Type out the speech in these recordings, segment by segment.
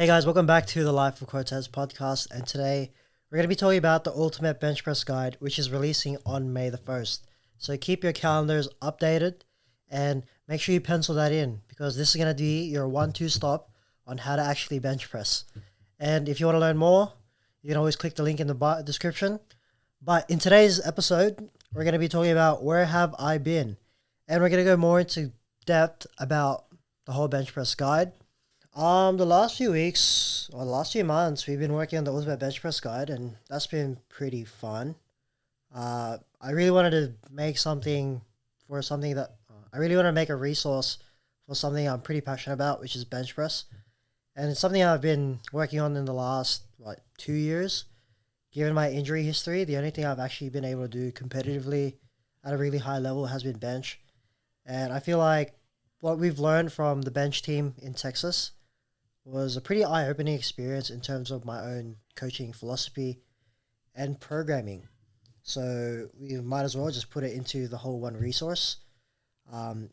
Hey guys, welcome back to the Life of Cortez podcast. And today we're going to be talking about the Ultimate Bench Press Guide, which is releasing on May the 1st. So keep your calendars updated and make sure you pencil that in because this is going to be your 1-2 stop on how to actually bench press. And if you want to learn more, you can always click the link in the description. But in today's episode, we're going to be talking about where have I been? And we're going to go more into depth about the whole bench press guide. The last few weeks or the last few months, we've been working on the Ultimate Bench Press Guide, and that's been pretty fun. I really wanted to make something for something that I really want to make a resource for something I'm pretty passionate about, which is bench press, and it's something I've been working on in the last 2 years. Given my injury history, the only thing I've actually been able to do competitively at a really high level has been bench, and I feel like what we've learned from the bench team in Texas was a pretty eye-opening experience in terms of my own coaching philosophy and programming. So we might as well just put it into the whole one resource.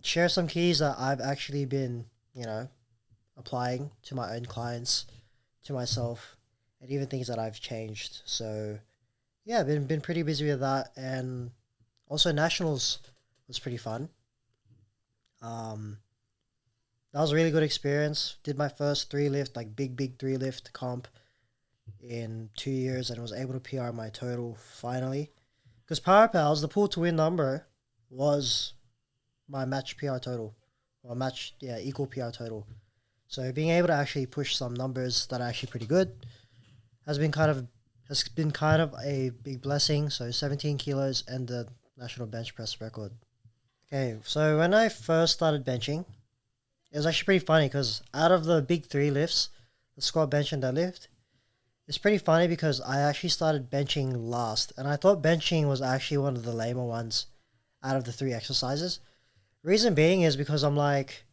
Share some keys that I've actually been, applying to my own clients, to myself, and even things that I've changed. So yeah, been pretty busy with that, and also nationals was pretty fun. That was a really good experience. Did my first three lift, big three lift comp in 2 years, and was able to PR my total finally. Because Power Pals, the pool to win number was my match PR total, or equal PR total. So being able to actually push some numbers that are actually pretty good has been kind of a big blessing. So 17 kilos and the national bench press record. Okay, so when I first started benching, it was actually pretty funny because out of the big three lifts, the squat, bench, and deadlift, it's pretty funny because I actually started benching last, and I thought benching was actually one of the lamer ones out of the three exercises. Reason being is because I'm like,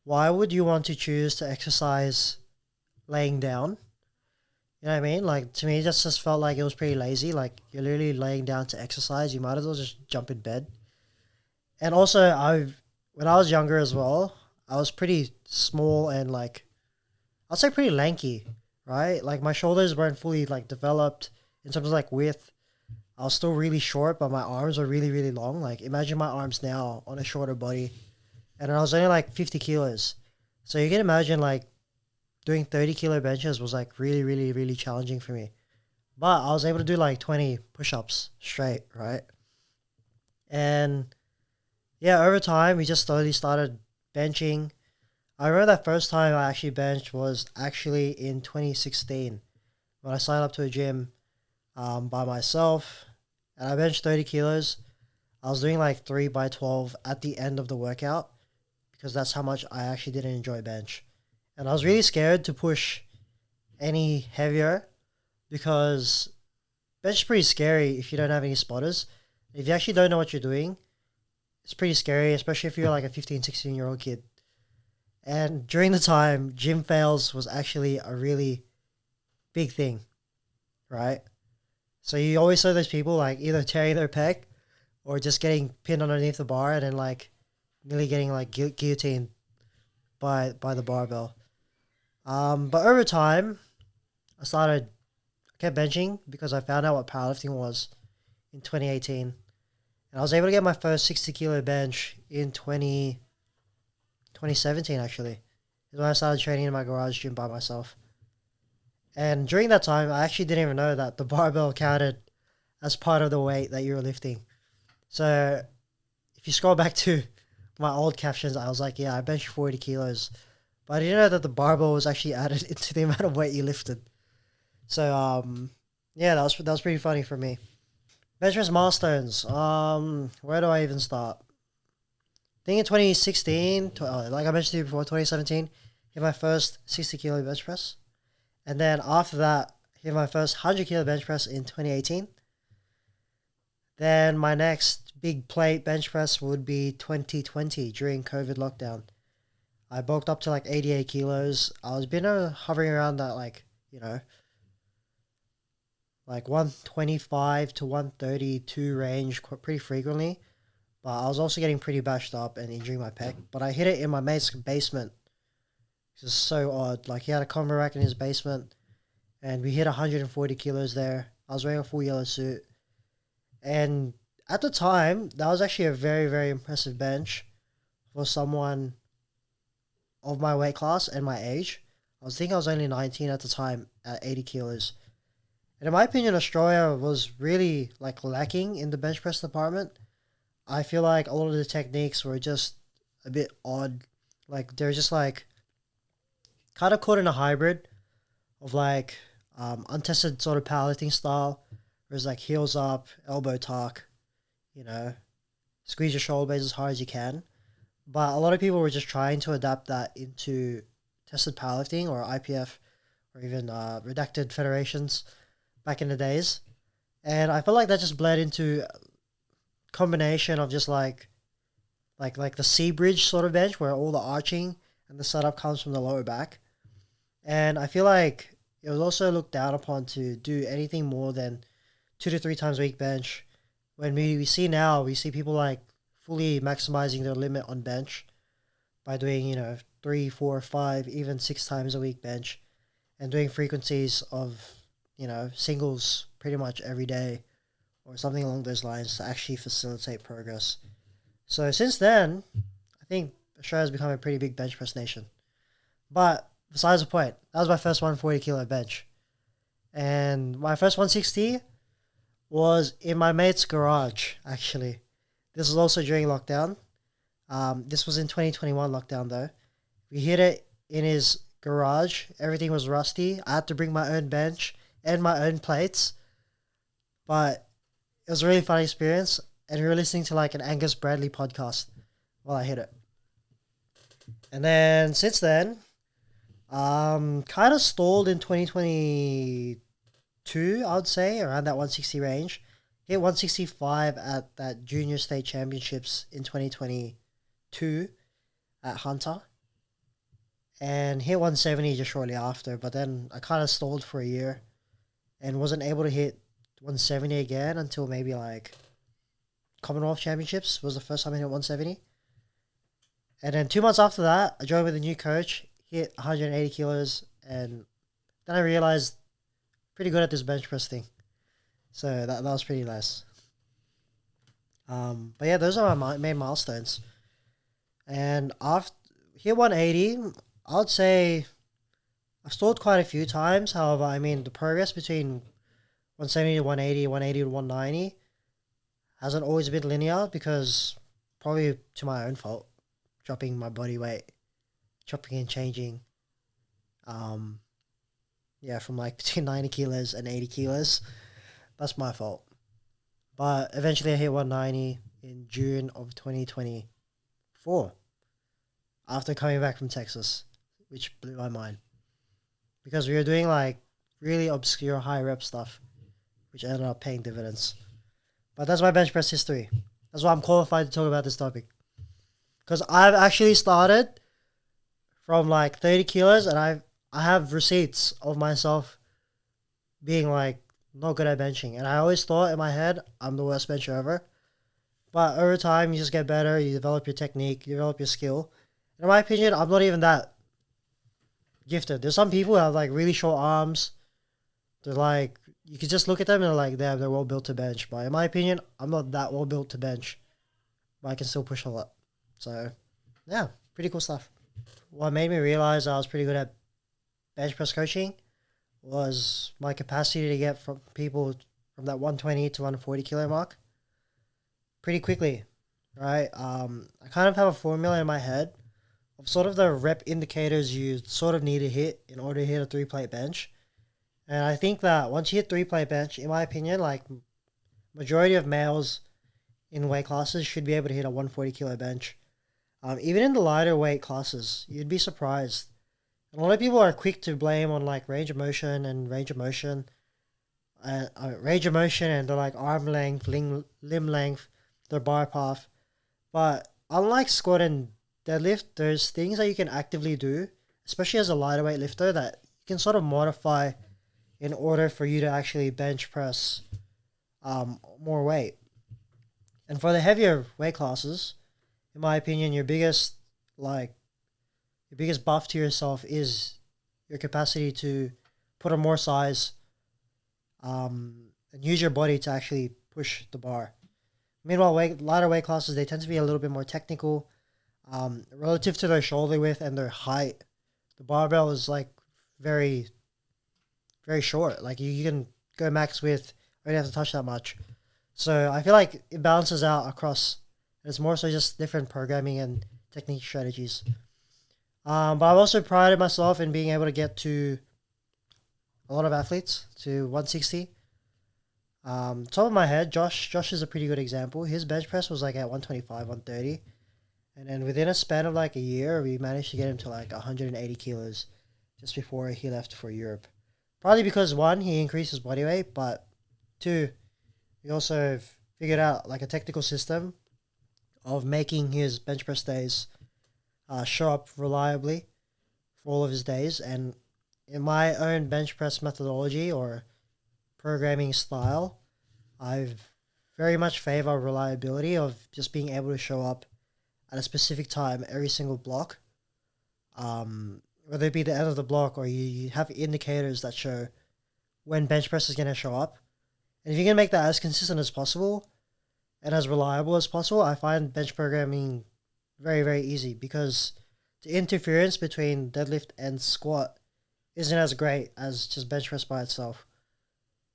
why would you want to choose to exercise laying down? You know what I mean? Like, to me, it just felt like it was pretty lazy. Like, you're literally laying down to exercise. You might as well just jump in bed. And also, when I was younger as well, I was pretty small and I'll say pretty lanky, right? Like my shoulders weren't fully developed in terms of width. I was still really short, but my arms were really, really long. Like imagine my arms now on a shorter body. And I was only 50 kilos. So you can imagine doing 30 kilo benches was really, really, really challenging for me. But I was able to do 20 push-ups straight, right? And yeah, over time we just slowly started benching. I remember that first time I actually benched was actually in 2016 when I signed up to a gym by myself, and I benched 30 kilos. I was doing 3 by 12 at the end of the workout because that's how much I actually didn't enjoy bench. And I was really scared to push any heavier because bench is pretty scary if you don't have any spotters. If you actually don't know what you're doing, it's pretty scary, especially if you're a 15, 16-year-old kid. And during the time, gym fails was actually a really big thing, right? So you always saw those people either tearing their pec or just getting pinned underneath the bar and then nearly getting guillotined by the barbell. But over time, I kept benching because I found out what powerlifting was in 2018. And I was able to get my first 60 kilo bench in 2017 actually, is when I started training in my garage gym by myself. And during that time, I actually didn't even know that the barbell counted as part of the weight that you were lifting. So if you scroll back to my old captions, I was like, yeah, I benched 40 kilos. But I didn't know that the barbell was actually added into the amount of weight you lifted. So, yeah, that was pretty funny for me. Bench press milestones. Where do I even start? I think in 2016, like I mentioned to you before, 2017, hit my first 60 kilo bench press. And then after that, hit my first 100 kilo bench press in 2018. Then my next big plate bench press would be 2020 during COVID lockdown. I bulked up to 88 kilos. I was been hovering around that 125 to 132 range pretty frequently. But I was also getting pretty bashed up and injuring my pec. But I hit it in my mate's basement It's so odd. Like he had a combo rack in his basement, and we hit 140 kilos there. I was wearing a full yellow suit, and at the time, that was actually a very very impressive bench for someone of my weight class and my age. I was only 19 at the time at 80 kilos. And in my opinion, Australia was really like lacking in the bench press department. I feel like a lot of the techniques were just a bit odd. Like they're just like kind of caught in a hybrid of like untested sort of powerlifting style, whereas like heels up, elbow tuck, you know, squeeze your shoulder blades as hard as you can. But a lot of people were just trying to adapt that into tested powerlifting or IPF or even redacted federations back in the days. And I feel like that just bled into a combination of just like the C bridge sort of bench where all the arching and the setup comes from the lower back. And I feel like it was also looked down upon to do anything more than 2 to 3 times a week bench. When we see now, we see people like fully maximizing their limit on bench by doing, 3, 4, 5, even 6 times a week bench and doing frequencies of, singles pretty much every day or something along those lines to actually facilitate progress. So since then, I think Australia's become a pretty big bench press nation. But besides the point, that was my first 140 kilo bench. And my first 160 was in my mate's garage, actually. This was also during lockdown. This was in 2021 lockdown, though. We hit it in his garage. Everything was rusty. I had to bring my own bench and my own plates. But it was a really fun experience. And we were listening to like an Angus Bradley podcast while I hit it. And then since then, kind of stalled in 2022, I would say, around that 160 range. Hit 165 at that junior state championships in 2022 at Hunter. And hit 170 just shortly after. But then I kind of stalled for a year and wasn't able to hit 170 again until maybe like Commonwealth Championships was the first time I hit 170. And then 2 months after that, I joined with a new coach, hit 180 kilos, and then I realized pretty good at this bench press thing. So that was pretty nice. But yeah, those are my main milestones. And after hit 180, I would say I've stalled quite a few times. However, I mean, the progress between 170 to 180, 180 to 190 hasn't always been linear because probably to my own fault, dropping my body weight, chopping and changing. Yeah, from like between 90 kilos and 80 kilos. That's my fault. But eventually I hit 190 in June of 2024 after coming back from Texas, which blew my mind. Because we were doing like really obscure high rep stuff, which ended up paying dividends. But that's my bench press history. That's why I'm qualified to talk about this topic. Because I've actually started from like 30 kilos and I have receipts of myself being like not good at benching. And I always thought in my head, I'm the worst bencher ever. But over time, you just get better. You develop your technique. You develop your skill. And in my opinion, I'm not even that gifted. There's some people who have like really short arms. They're like, you could just look at them and they're like, damn, they're well built to bench. But in my opinion, I'm not that well built to bench. But I can still push a lot. So, yeah, pretty cool stuff. What made me realize I was pretty good at bench press coaching was my capacity to get from people from that 120 to 140 kilo mark pretty quickly, right? I kind of have a formula in my head of sort of the rep indicators you sort of need to hit in order to hit a 3-plate bench. And I think that once you hit 3-plate bench, in my opinion, like majority of males in weight classes should be able to hit a 140 kilo bench. Even in the lighter weight classes, you'd be surprised. And a lot of people are quick to blame on like range of motion and they're like arm length, limb length, their bar path. But unlike squat and deadlift, there's things that you can actively do, especially as a lighter weight lifter, that you can sort of modify in order for you to actually bench press more weight. And for the heavier weight classes, in my opinion, your biggest like your biggest buff to yourself is your capacity to put on more size, and use your body to actually push the bar. Meanwhile, lighter weight classes, they tend to be a little bit more technical, relative to their shoulder width and their height. The barbell is like very, very short. Like you can go max width, you don't have to touch that much. So I feel like it balances out across. It's more so just different programming and technique strategies. But I've also prided myself in being able to get to a lot of athletes to 160. Top of my head, Josh is a pretty good example. His bench press was like at 125, 130. And then within a span of like a year, we managed to get him to like 180 kilos just before he left for Europe. Probably because one, he increased his body weight, but two, we also figured out like a technical system of making his bench press days show up reliably for all of his days. And in my own bench press methodology or programming style, I've very much favor reliability of just being able to show up at a specific time every single block. Whether it be the end of the block or you have indicators that show when bench press is going to show up. And if you can make that as consistent as possible and as reliable as possible, I find bench programming very, very easy because the interference between deadlift and squat isn't as great as just bench press by itself.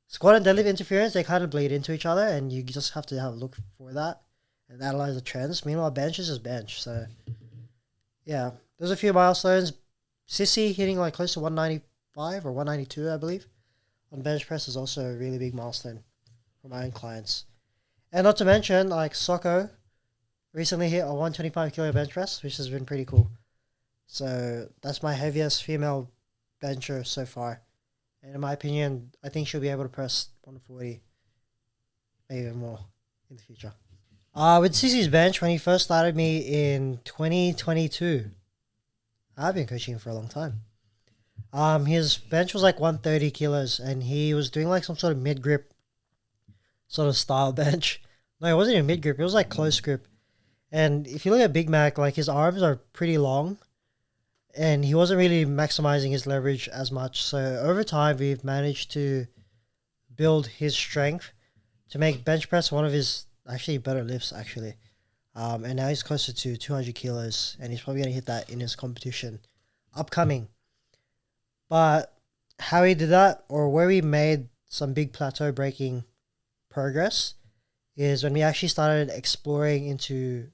Squat and deadlift interference, they kind of bleed into each other and you just have to have a look for that and analyze the trends. Meanwhile, bench is just bench. So, yeah, there's a few milestones. Sissy hitting like close to 195 or 192, I believe, on bench press is also a really big milestone for my own clients. And not to mention, like Socko recently hit a 125 kilo bench press, which has been pretty cool. So that's my heaviest female bencher so far. And in my opinion, I think she'll be able to press 140, maybe even more in the future. With Sissy's bench, when he first started me in 2022, I've been coaching him for a long time. His bench was like 130 kilos, and he was doing like some sort of mid grip sort of style bench. No, it wasn't even mid grip; it was like close grip. And if you look at Big Mac, like his arms are pretty long, and he wasn't really maximizing his leverage as much. So over time, we've managed to build his strength to make bench press one of his actually better lifts, actually. And now he's closer to 200 kilos, and he's probably going to hit that in his competition upcoming. But how he did that, or where we made some big plateau breaking progress, is when we actually started exploring into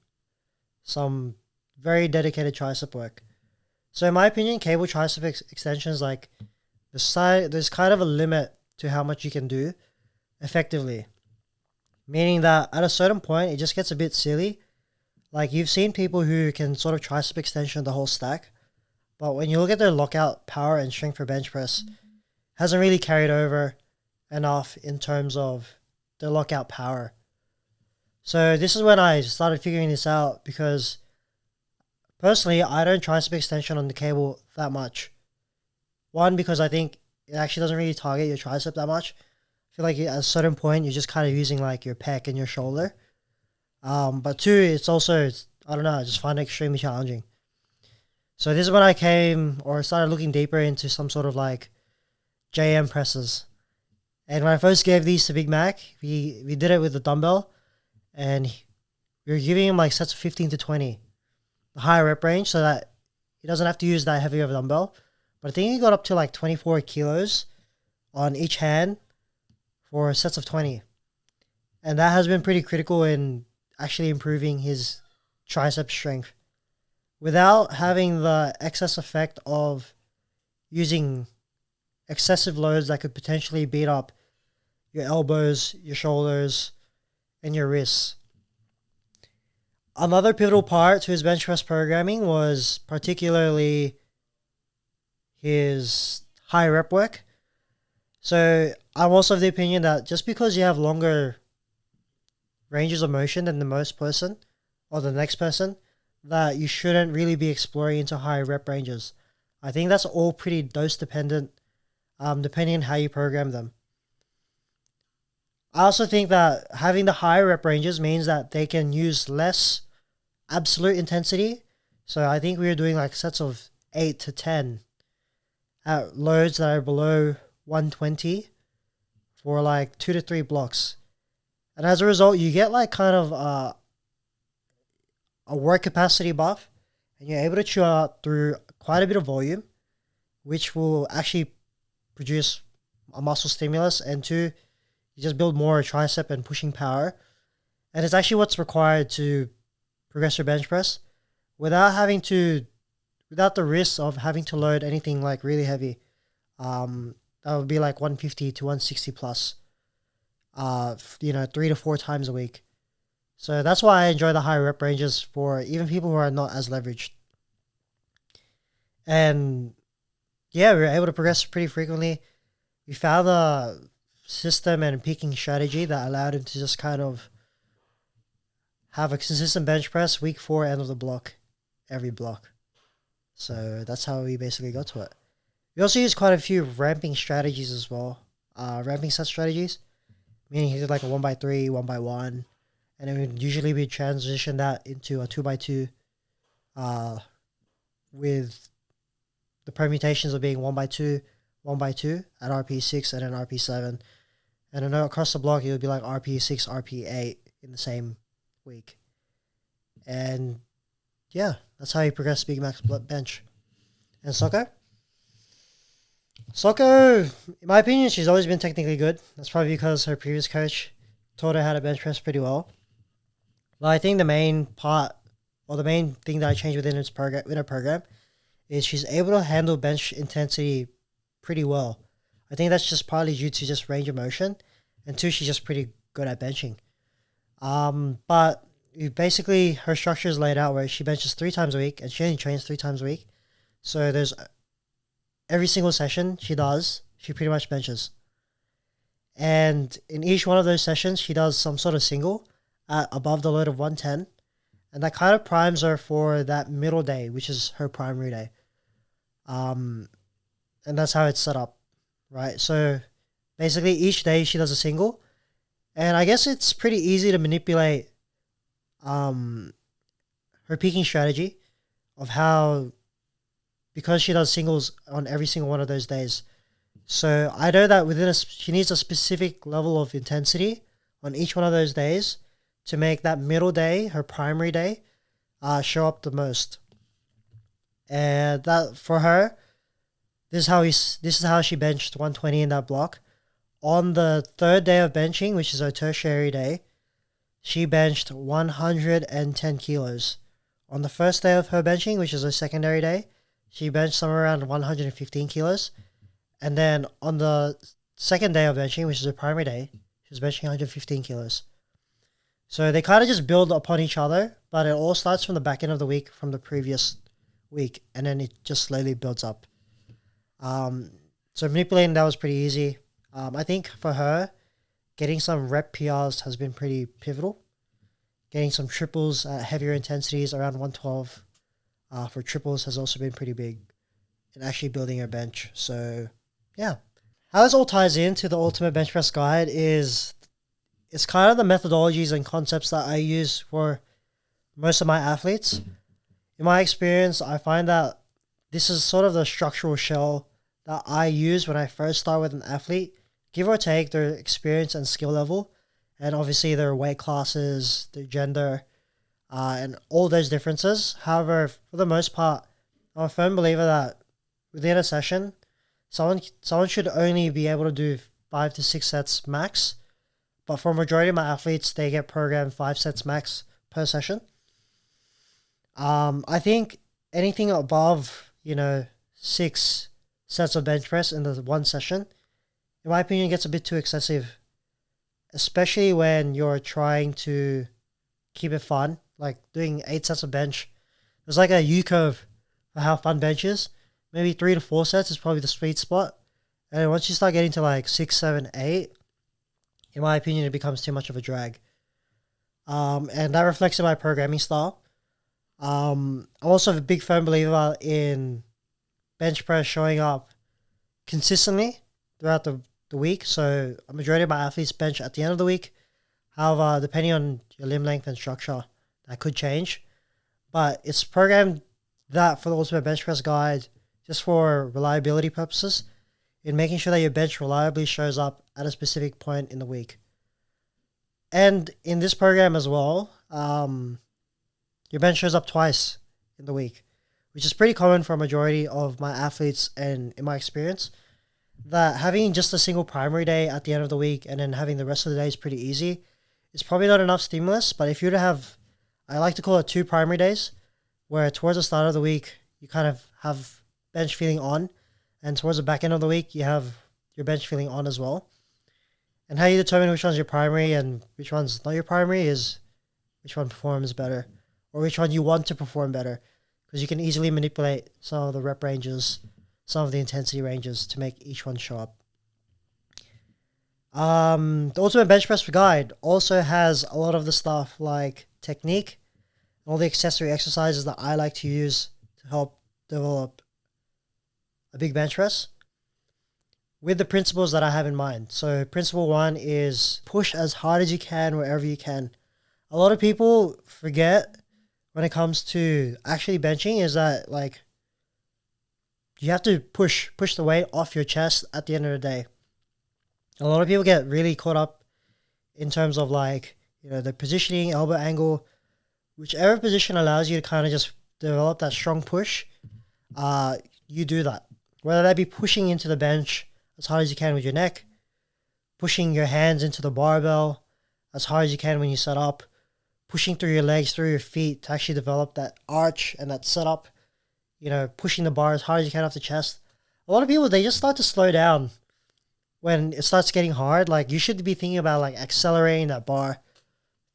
some very dedicated tricep work. So in my opinion, cable tricep extensions, like there's kind of a limit to how much you can do effectively. Meaning that at a certain point, it just gets a bit silly. Like you've seen people who can sort of tricep extension the whole stack, but when you look at their lockout power and strength for bench press, hasn't really carried over enough in terms of their lockout power. So this is when I started figuring this out because personally, I don't tricep extension on the cable that much. One, because I think it actually doesn't really target your tricep that much. I feel like at a certain point, you're just kind of using like your pec and your shoulder. But two, it's also, I don't know, I just find it extremely challenging. So this is when I started looking deeper into some sort of like JM presses. And when I first gave these to Big Mac, we did it with the dumbbell, and we were giving him like sets of 15 to 20, the higher rep range, so that he doesn't have to use that heavy of a dumbbell. But I think he got up to like 24 kilos on each hand for sets of 20. And that has been pretty critical in actually improving his tricep strength without having the excess effect of using excessive loads that could potentially beat up your elbows, your shoulders, and your wrists. Another pivotal part to his bench press programming was particularly his high rep work. So I'm also of the opinion that just because you have longer ranges of motion than the most person or the next person, that you shouldn't really be exploring into high rep ranges. I think that's all pretty dose dependent, depending on how you program them. I also think that having the higher rep ranges means that they can use less absolute intensity, So I think we were doing like sets of 8 to 10 at loads that are below 120 for like 2 to 3 blocks. And as a result, you get like kind of a work capacity buff, and you're able to chew out through quite a bit of volume, which will actually produce a muscle stimulus. And two, you just build more tricep and pushing power. And it's actually what's required to progress your bench press without the risk of having to load anything like really heavy. That would be like 150 to 160 plus, 3 to 4 times a week. So that's why I enjoy the high rep ranges for even people who are not as leveraged. And yeah, we were able to progress pretty frequently. We found a system and peaking strategy that allowed him to just kind of have a consistent bench press week 4 end of the block, every block. So that's how we basically got to it. We also used quite a few ramping strategies as well. Ramping set strategies, meaning he did like a 1x3, 1x1, and then we'd usually we transition that into a 2x2 with the permutations of being 1x2, 1x2 at RP6 and then RP7. And then across the block, it would be like RP6, RP8 in the same week. And yeah, that's how you progress Big Max bench. And Socko, in my opinion, she's always been technically good. That's probably because her previous coach taught her how to bench press pretty well. But I think the main thing that I changed within her program is she's able to handle bench intensity pretty well. I think that's just partly due to just range of motion, and two, she's just pretty good at benching. But basically her structure is laid out where she benches 3 times a week, and she only trains 3 times a week. So there's every single session she pretty much benches. And in each one of those sessions, she does some sort of single at above the load of 110. And that kind of primes her for that middle day, which is her primary day. And that's how it's set up, right? So basically each day she does a single. And I guess it's pretty easy to manipulate her peaking strategy of how, because she does singles on every single one of those days. So I know that she needs a specific level of intensity on each one of those days to make that middle day, her primary day, show up the most. And that for her, this is how she benched 120 in that block. On the 3rd day of benching, which is her tertiary day, she benched 110 kilos. On the first day of her benching, which is her secondary day, she benched somewhere around 115 kilos. And then on the second day of benching, which is her primary day, she was benching 115 kilos. So they kind of just build upon each other, but it all starts from the back end of the week from the previous week, and then it just slowly builds up. So manipulating that was pretty easy. I think for her, getting some rep PRs has been pretty pivotal. Getting some triples at heavier intensities around 112 for triples has also been pretty big in actually building her bench. So yeah. How this all ties into the Ultimate Bench Press Guide is it's kind of the methodologies and concepts that I use for most of my athletes. In my experience, I find that this is sort of the structural shell that I use when I first start with an athlete, give or take their experience and skill level, and obviously their weight classes, their gender, and all those differences. However, for the most part, I'm a firm believer that within a session, someone should only be able to do 5 to 6 sets max. But for a majority of my athletes, they get programmed 5 sets max per session. I think anything above, 6 sets of bench press in the one session, in my opinion, gets a bit too excessive, especially when you're trying to keep it fun, like doing 8 sets of bench. There's like a U-curve for how fun bench is. Maybe 3 to 4 sets is probably the sweet spot. And once you start getting to like 6, 7, 8, in my opinion, it becomes too much of a drag. And that reflects in my programming style. I'm also a big firm believer in bench press showing up consistently throughout the week. So a majority of my athletes bench at the end of the week. However, depending on your limb length and structure, that could change. But it's programmed that for the Ultimate Bench Press Guide just for reliability purposes in making sure that your bench reliably shows up at a specific point in the week. And in this program as well, your bench shows up twice in the week, which is pretty common for a majority of my athletes and in my experience, that having just a single primary day at the end of the week and then having the rest of the day is pretty easy. It's probably not enough stimulus, but if you were to have, I like to call it 2 primary days, where towards the start of the week, you kind of have bench feeling on, and towards the back end of the week, you have your bench feeling on as well. And how you determine which one's your primary and which one's not your primary is which one performs better, or which one you want to perform better, because you can easily manipulate some of the rep ranges, some of the intensity ranges to make each one show up. The Ultimate Bench Press Guide also has a lot of the stuff like technique, all the accessory exercises that I like to use to help develop a big bench press with the principles that I have in mind. So principle 1 is push as hard as you can wherever you can. A lot of people forget when it comes to actually benching is that like you have to push the weight off your chest at the end of the day. A lot of people get really caught up in terms of like, you know, the positioning, elbow angle, whichever position allows you to kind of just develop that strong push, you do that. Whether that be pushing into the bench as hard as you can with your neck, pushing your hands into the barbell as hard as you can when you set up, pushing through your legs, through your feet to actually develop that arch and that setup, you know, pushing the bar as hard as you can off the chest. A lot of people, they just start to slow down when it starts getting hard. Like you should be thinking about like accelerating that bar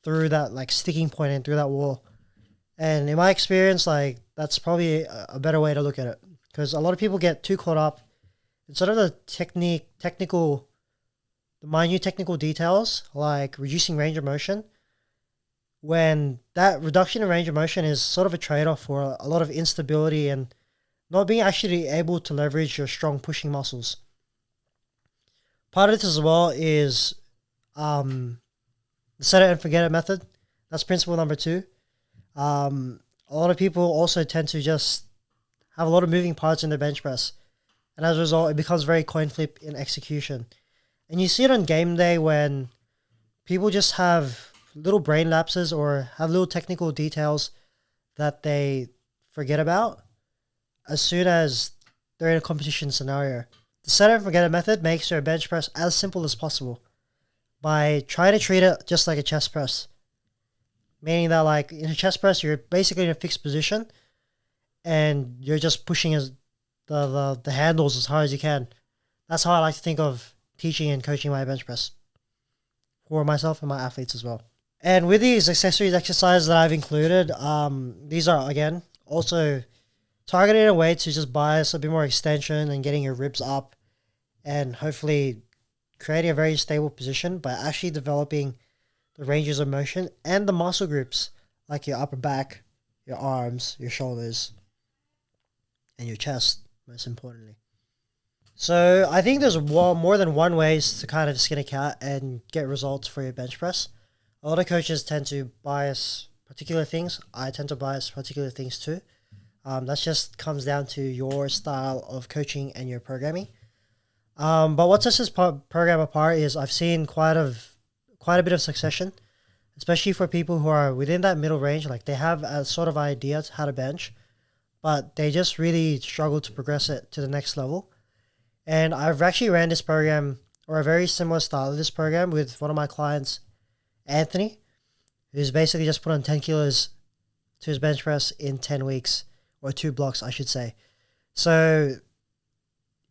through that like sticking point and through that wall. And in my experience, like that's probably a better way to look at it, because a lot of people get too caught up in sort of the minute technical details like reducing range of motion, when that reduction in range of motion is sort of a trade-off for a lot of instability and not being actually able to leverage your strong pushing muscles. Part of this as well is the set it and forget it method. That's principle number 2. A lot of people also tend to just have a lot of moving parts in their bench press, and as a result, it becomes very coin flip in execution. And you see it on game day when people just have little brain lapses or have little technical details that they forget about as soon as they're in a competition scenario. The set it and forget it method makes your bench press as simple as possible by trying to treat it just like a chest press. Meaning that like in a chest press, you're basically in a fixed position and you're just pushing the handles as hard as you can. That's how I like to think of teaching and coaching my bench press for myself and my athletes as well. And with these accessories exercises that I've included, these are, again, also targeted in a way to just bias a bit more extension and getting your ribs up and hopefully creating a very stable position by actually developing the ranges of motion and the muscle groups like your upper back, your arms, your shoulders, and your chest, most importantly. So I think there's more than one ways to kind of skin a cat and get results for your bench press. A lot of coaches tend to bias particular things. I tend to bias particular things too. That just comes down to your style of coaching and your programming. But what sets this program apart is I've seen quite a bit of succession, especially for people who are within that middle range. Like they have a sort of idea to how to bench, but they just really struggle to progress it to the next level. And I've actually ran this program, or a very similar style of this program, with one of my clients, Anthony, who's basically just put on 10 kilos to his bench press in 10 weeks, or 2 blocks, I should say. So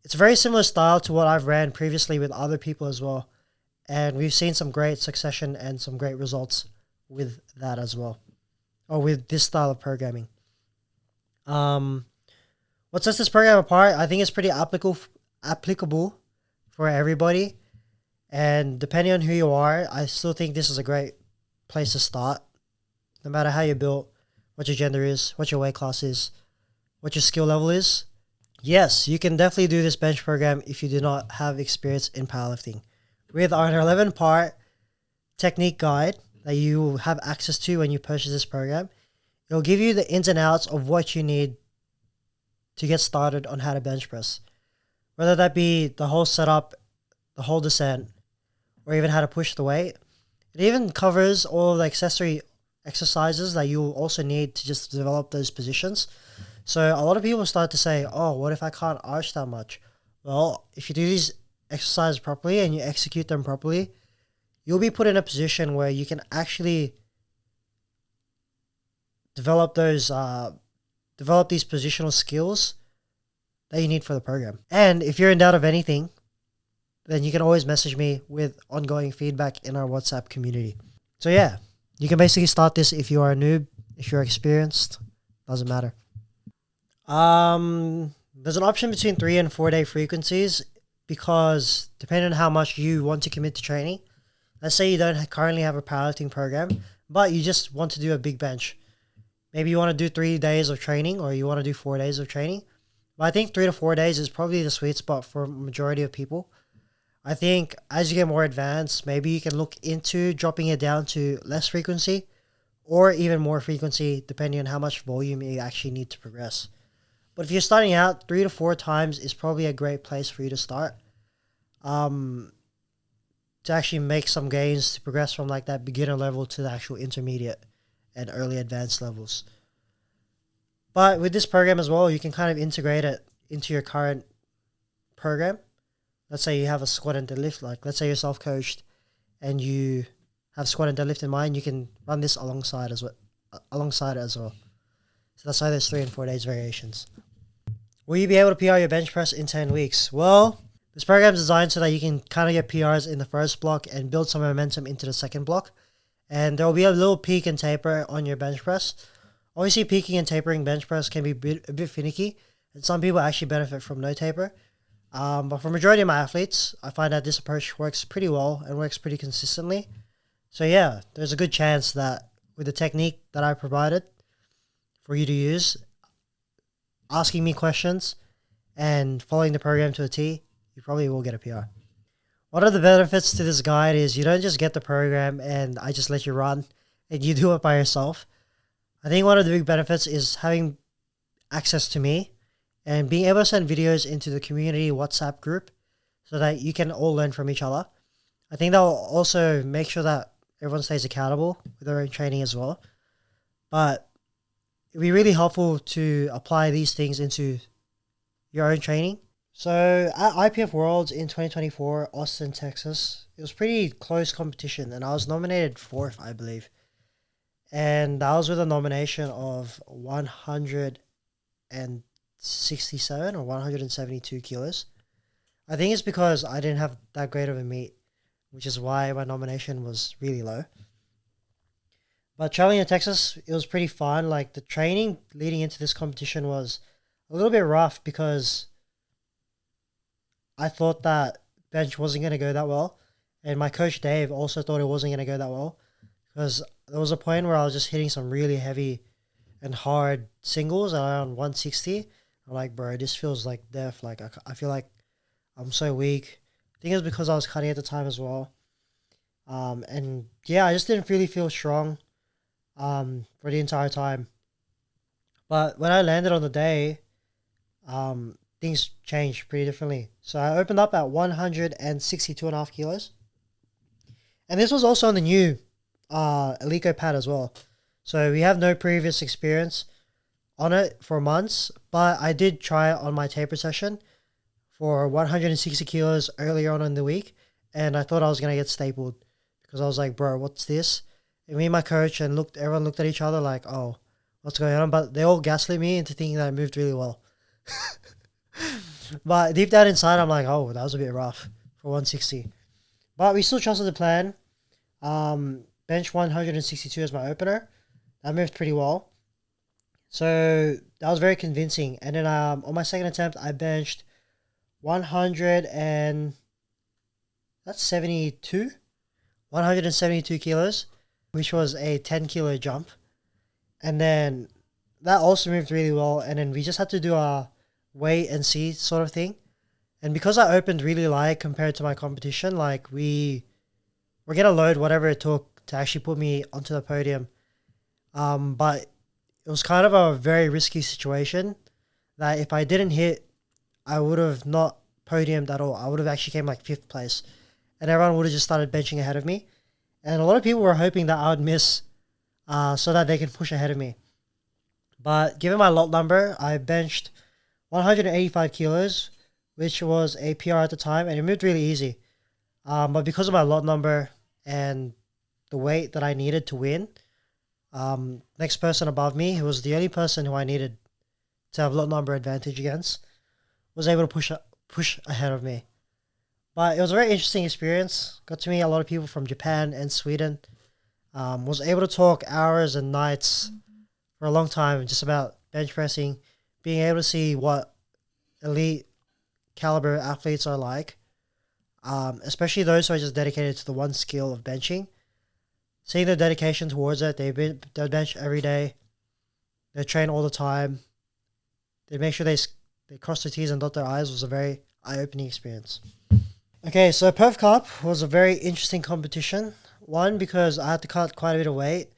it's a very similar style to what I've ran previously with other people as well. And we've seen some great succession and some great results with that as well, or with this style of programming. What sets this program apart, I think it's pretty applicable for everybody. And depending on who you are, I still think this is a great place to start. No matter how you're built, what your gender is, what your weight class is, what your skill level is. Yes, you can definitely do this bench program if you do not have experience in powerlifting. With our 11-part technique guide that you have access to when you purchase this program, it'll give you the ins and outs of what you need to get started on how to bench press. Whether that be the whole setup, the whole descent, or even how to push the weight. It even covers all of the accessory exercises that you'll also need to just develop those positions. So a lot of people start to say, oh, what if I can't arch that much? Well, if you do these exercises properly and you execute them properly, you'll be put in a position where you can actually develop these positional skills that you need for the program. And if you're in doubt of anything, then you can always message me with ongoing feedback in our WhatsApp community. So yeah, you can basically start this if you are a noob, if you're experienced, doesn't matter. There's an option between 3 and 4 day frequencies because depending on how much you want to commit to training, let's say you don't currently have a powerlifting program, but you just want to do a big bench. Maybe you want to do 3 days of training or you want to do 4 days of training. But I think 3 to 4 days is probably the sweet spot for a majority of people. I think as you get more advanced, maybe you can look into dropping it down to less frequency or even more frequency depending on how much volume you actually need to progress. But if you're starting out, 3 to 4 times is probably a great place for you to start. To actually make some gains to progress from like that beginner level to the actual intermediate and early advanced levels. But with this program as well, you can kind of integrate it into your current program. Let's say you have a squat and deadlift, like let's say you're self-coached and you have squat and deadlift in mind, you can run this alongside it as well. So that's why there's 3 and 4 days variations. Will you be able to PR your bench press in 10 weeks? Well, this program is designed so that you can kind of get PRs in the first block and build some momentum into the second block. And there will be a little peak and taper on your bench press. Obviously, peaking and tapering bench press can be a bit finicky, and some people actually benefit from no taper. But for majority of my athletes, I find that this approach works pretty well and works pretty consistently. So yeah, there's a good chance that with the technique that I provided for you to use, asking me questions and following the program to a T, you probably will get a PR. One of the benefits to this guide is you don't just get the program and I just let you run and you do it by yourself. I think one of the big benefits is having access to me and being able to send videos into the community WhatsApp group so that you can all learn from each other. I think that will also make sure that everyone stays accountable with their own training as well. But it'd be really helpful to apply these things into your own training. So at IPF Worlds in 2024, Austin, Texas, it was pretty close competition and I was nominated 4th, I believe. And that was with a nomination of 167 or 172 kilos. I think it's because I didn't have that great of a meet, which is why my nomination was really low. But traveling to Texas, it was pretty fun. Like the training leading into this competition was a little bit rough because I thought that bench wasn't going to go that well. And my coach Dave also thought it wasn't going to go that well because there was a point where I was just hitting some really heavy and hard singles around 160. I'm like, bro, this feels like death. Like I feel like I'm so weak. I think it was because I was cutting at the time as well. And yeah, I just didn't really feel strong for the entire time. But when I landed on the day, things changed pretty differently. So I opened up at 162.5 kilos. And this was also on the new Alico pad as well. So we have no previous experience on it for months, but I did try it on my taper session for 160 kilos earlier on in the week, and I thought I was going to get stapled because I was like, bro, what's this? And me and my coach and everyone looked at each other like, oh, what's going on? But they all gaslit me into thinking that I moved really well. But deep down inside, I'm like, oh, that was a bit rough for 160. But we still trusted the plan. Bench 162 as my opener. That moved pretty well. So that was very convincing. And then on my second attempt, I benched 172 kilos, which was a 10 kilo jump. And then that also moved really well. And then we just had to do a wait and see sort of thing. And because I opened really light compared to my competition, like we're going to load whatever it took to actually put me onto the podium. But it was kind of a very risky situation that if I didn't hit, I would have not podiumed at all. I would have actually came like 5th place. And everyone would have just started benching ahead of me. And a lot of people were hoping that I would miss so that they can push ahead of me. But given my lot number, I benched 185 kilos, which was a PR at the time, and it moved really easy. But because of my lot number and the weight that I needed to win, next person above me, who was the only person who I needed to have lot number advantage against, was able to push ahead of me. But it was a very interesting experience. Got to meet a lot of people from Japan and Sweden. Was able to talk hours and nights for a long time just about bench pressing, being able to see what elite caliber athletes are like, especially those who are just dedicated to the one skill of benching. Seeing their dedication towards it, they bench every day. They train all the time. They make sure they cross their T's and dot their I's. Was a very eye-opening experience. Okay, so Perth Cup was a very interesting competition. One, because I had to cut quite a bit of weight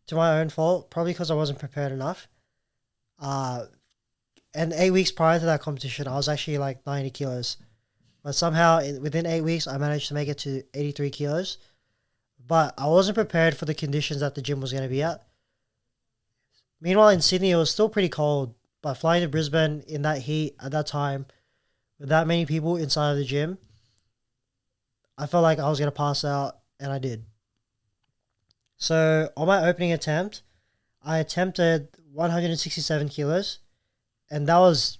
to my own fault, probably because I wasn't prepared enough. And 8 weeks prior to that competition, I was actually like 90 kilos. But somehow, within 8 weeks, I managed to make it to 83 kilos. But I wasn't prepared for the conditions that the gym was going to be at. Meanwhile, in Sydney, it was still pretty cold. But flying to Brisbane in that heat at that time, with that many people inside of the gym, I felt like I was going to pass out, and I did. So on my opening attempt, I attempted 167 kilos, and that was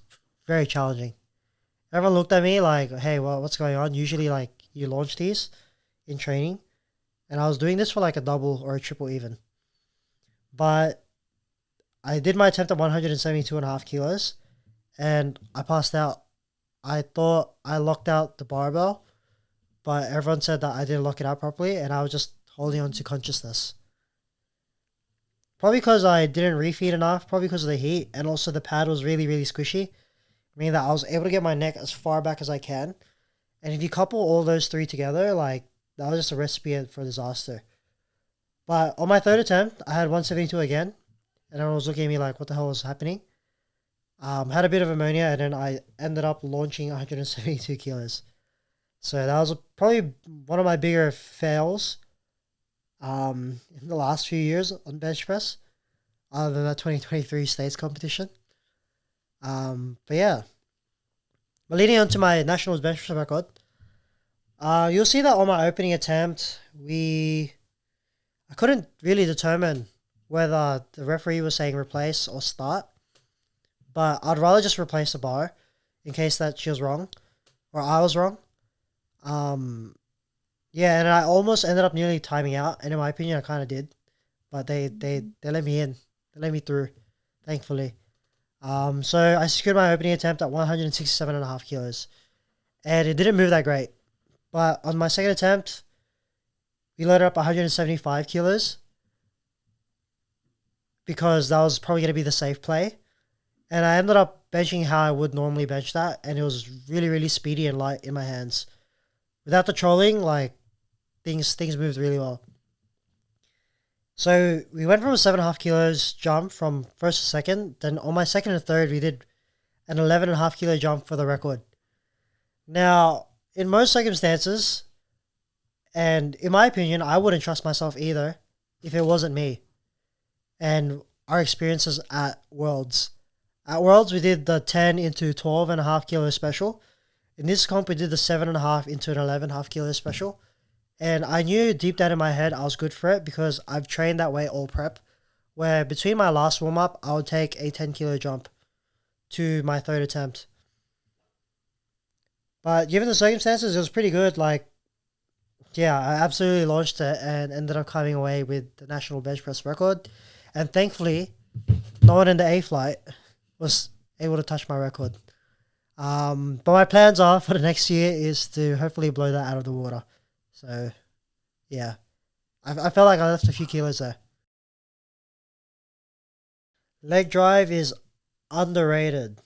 very challenging. Everyone looked at me like, hey, well, what's going on? Usually, like, you launch these in training, and I was doing this for like a double or a triple even. But I did my attempt at 172.5 kilos, and I passed out. I thought I locked out the barbell, but everyone said that I didn't lock it out properly, and I was just holding on to consciousness. Probably because I didn't refeed enough, probably because of the heat, and also the pad was really, really squishy, meaning that I was able to get my neck as far back as I can. And if you couple all those three together, like, that was just a recipe for disaster. But on my third attempt, I had 172 again, and everyone was looking at me like, what the hell was happening? Had a bit of ammonia, and then I ended up launching 172 kilos. So that was probably one of my bigger fails in the last few years on bench press, other than that 2023 States competition. But yeah. But leading on to my nationals bench press record, you'll see that on my opening attempt, I couldn't really determine whether the referee was saying replace or start, but I'd rather just replace the bar in case that she was wrong or I was wrong. Yeah, and I almost ended up nearly timing out, and in my opinion, I kind of did, but they let me in, they let me through, thankfully. So I secured my opening attempt at 167.5 kilos, and it didn't move that great. But on my second attempt, we loaded up 175 kilos because that was probably going to be the safe play. And I ended up benching how I would normally bench that, and it was really, really speedy and light in my hands. Without the trolling, like, things moved really well. So we went from a 7.5 kilos jump from first to second. Then on my second and third, we did an 11.5 kilo jump for the record. Now, in most circumstances, and in my opinion, I wouldn't trust myself either if it wasn't me and our experiences at Worlds. At Worlds, we did the 10 into 12.5 kilo special. In this comp, we did the 7.5 into an 11.5 kilo special. And I knew deep down in my head I was good for it because I've trained that way all prep, where between my last warm-up, I would take a 10 kilo jump to my third attempt. But given the circumstances, it was pretty good. Like, yeah, I absolutely launched it and ended up coming away with the national bench press record. And thankfully, no one in the A flight was able to touch my record. But my plans are for the next year is to hopefully blow that out of the water. So, yeah, I felt like I left a few kilos there. Leg drive is underrated.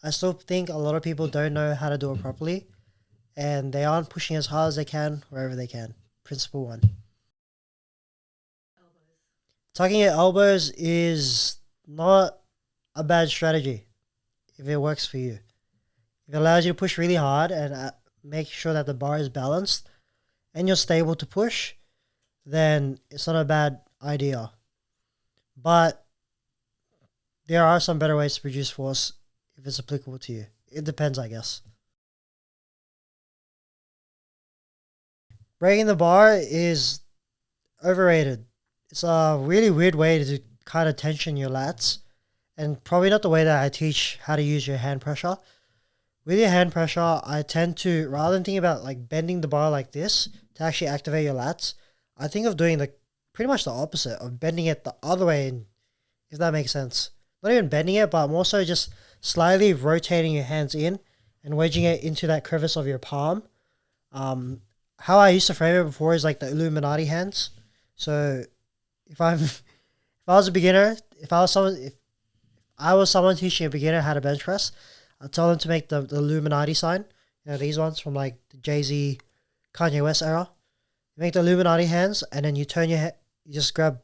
I still think a lot of people don't know how to do it properly, and they aren't pushing as hard as they can wherever they can. Principle one. Tucking your elbows is not a bad strategy. if it works for you. If it allows you to push really hard and make sure that the bar is balanced and you're stable to push, then it's not a bad idea. But there are some better ways to produce force if it's applicable to you. It depends, I guess. Breaking the bar is overrated. It's a really weird way to kind of tension your lats, and probably not the way that I teach how to use your hand pressure. With your hand pressure, I tend to, rather than thinking about like bending the bar like this to actually activate your lats, I think of doing the pretty much the opposite, of bending it the other way, if that makes sense. Not even bending it, but more so just slightly rotating your hands in and wedging it into that crevice of your palm. How I used to frame it before is like the Illuminati hands. So if I was a beginner, if I was someone teaching a beginner how to bench press, I'd tell them to make the Illuminati sign. You know, these ones from like the Jay-Z, Kanye West era. You make the Illuminati hands, and then you turn your head. You just grab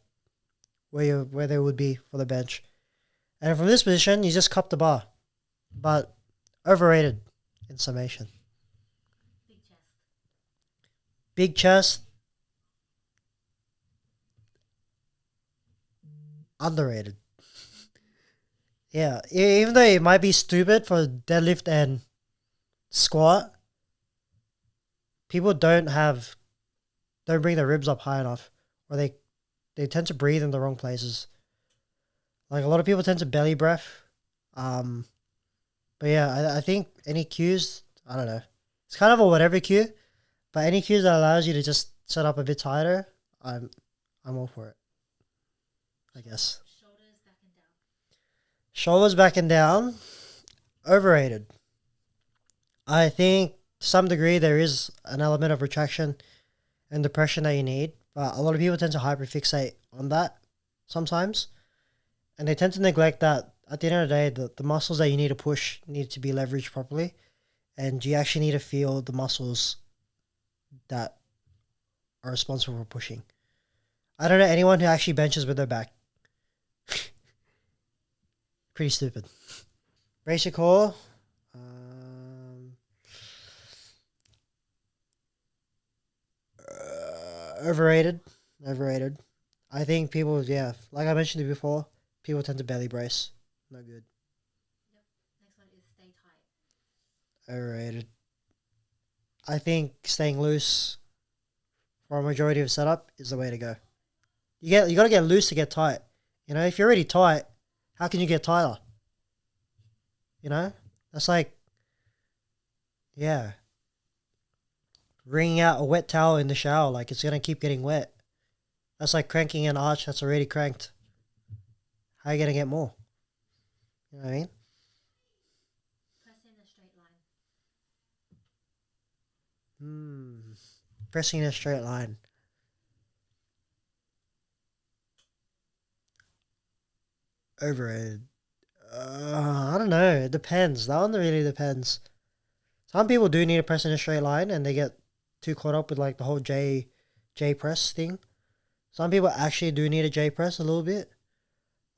where they would be for the bench, and from this position, you just cup the bar. But overrated, in summation. Big chest, underrated. Yeah, even though it might be stupid for deadlift and squat, people don't bring their ribs up high enough, or they tend to breathe in the wrong places. Like a lot of people tend to belly breath. Um, but yeah, I think any cues, I don't know. It's kind of a whatever cue, but any cues that allows you to just set up a bit tighter, I'm all for it, I guess. Shoulders back and down, overrated. I think to some degree there is an element of retraction and depression that you need, but a lot of people tend to hyperfixate on that sometimes, and they tend to neglect that at the end of the day, the muscles that you need to push need to be leveraged properly, and you actually need to feel the muscles that are responsible for pushing. I don't know anyone who actually benches with their back. Pretty stupid. Brace your core. Overrated. Overrated. I think people, yeah, like I mentioned it before, people tend to belly brace. No good. Overrated. I think staying loose for a majority of setup is the way to go. You gotta get loose to get tight. You know, if you're already tight, how can you get tighter? You know? That's like, yeah, wringing out a wet towel in the shower, like it's gonna keep getting wet. That's like cranking an arch that's already cranked. How are you gonna get more? You know what I mean? Pressing in a straight line. Overrated. I don't know. It depends. That one really depends. Some people do need to press in a straight line, and they get too caught up with like the whole J press thing. Some people actually do need a J press a little bit.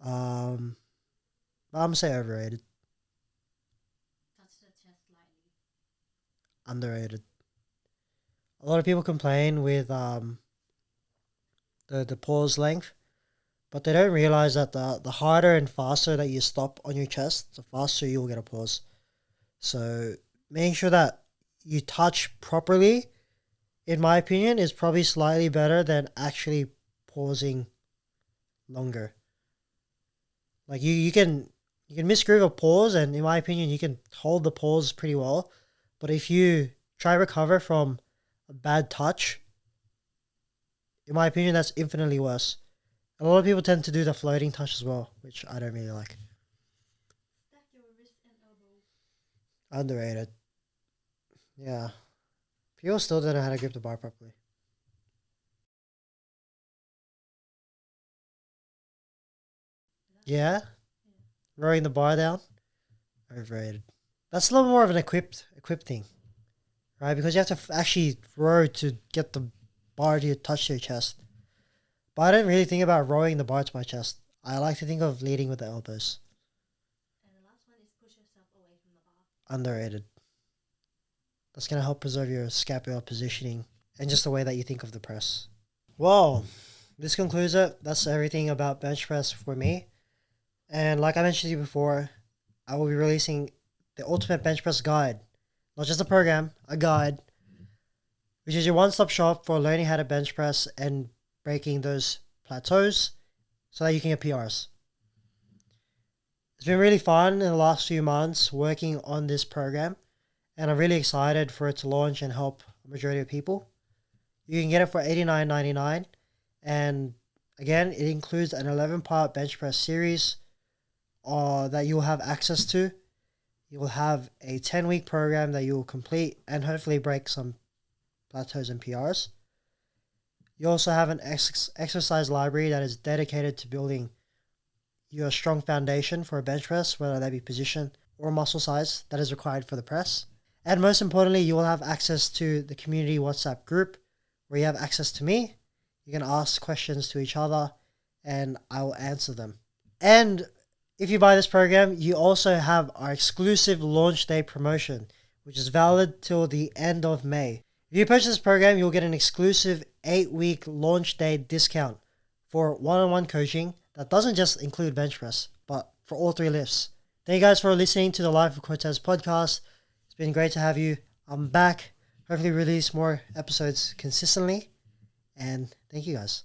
But I'm gonna say overrated. Underrated. A lot of people complain with the pause length, but they don't realize that the harder and faster that you stop on your chest, the faster you will get a pause. So making sure that you touch properly, in my opinion, is probably slightly better than actually pausing longer. Like you can misgroove a pause, and in my opinion, you can hold the pause pretty well. But if you try to recover from a bad touch, in my opinion, that's infinitely worse. A lot of people tend to do the floating touch as well, which I don't really like. Underrated. Yeah. People still don't know how to grip the bar properly. Yeah? Rowing the bar down? Overrated. That's a little more of an equipped thing, right? Because you have to actually row to get the bar to touch your chest. But I don't really think about rowing the bar to my chest. I like to think of leading with the elbows. underrated. That's going to help preserve your scapular positioning and just the way that you think of the press. Well, this concludes it. That's everything about bench press for me. And like I mentioned to you before, I will be releasing the Ultimate Bench Press Guide. Not just a program, a guide, which is your one-stop shop for learning how to bench press and breaking those plateaus so that you can get PRs. It's been really fun in the last few months working on this program, and I'm really excited for it to launch and help a majority of people. You can get it for $89.99, and again, it includes an 11-part bench press series that you'll have access to. You will have a 10-week program that you will complete and hopefully break some plateaus and PRs. You also have an exercise library that is dedicated to building your strong foundation for a bench press, whether that be position or muscle size that is required for the press. And most importantly, you will have access to the community WhatsApp group where you have access to me. You can ask questions to each other and I will answer them. And if you buy this program, you also have our exclusive launch day promotion, which is valid till the end of May. If you purchase this program, you'll get an exclusive 8-week launch day discount for one-on-one coaching that doesn't just include bench press, but for all 3 lifts. Thank you guys for listening to the Life of Cortez podcast. It's been great to have you. I'm back. Hopefully release more episodes consistently. And thank you guys.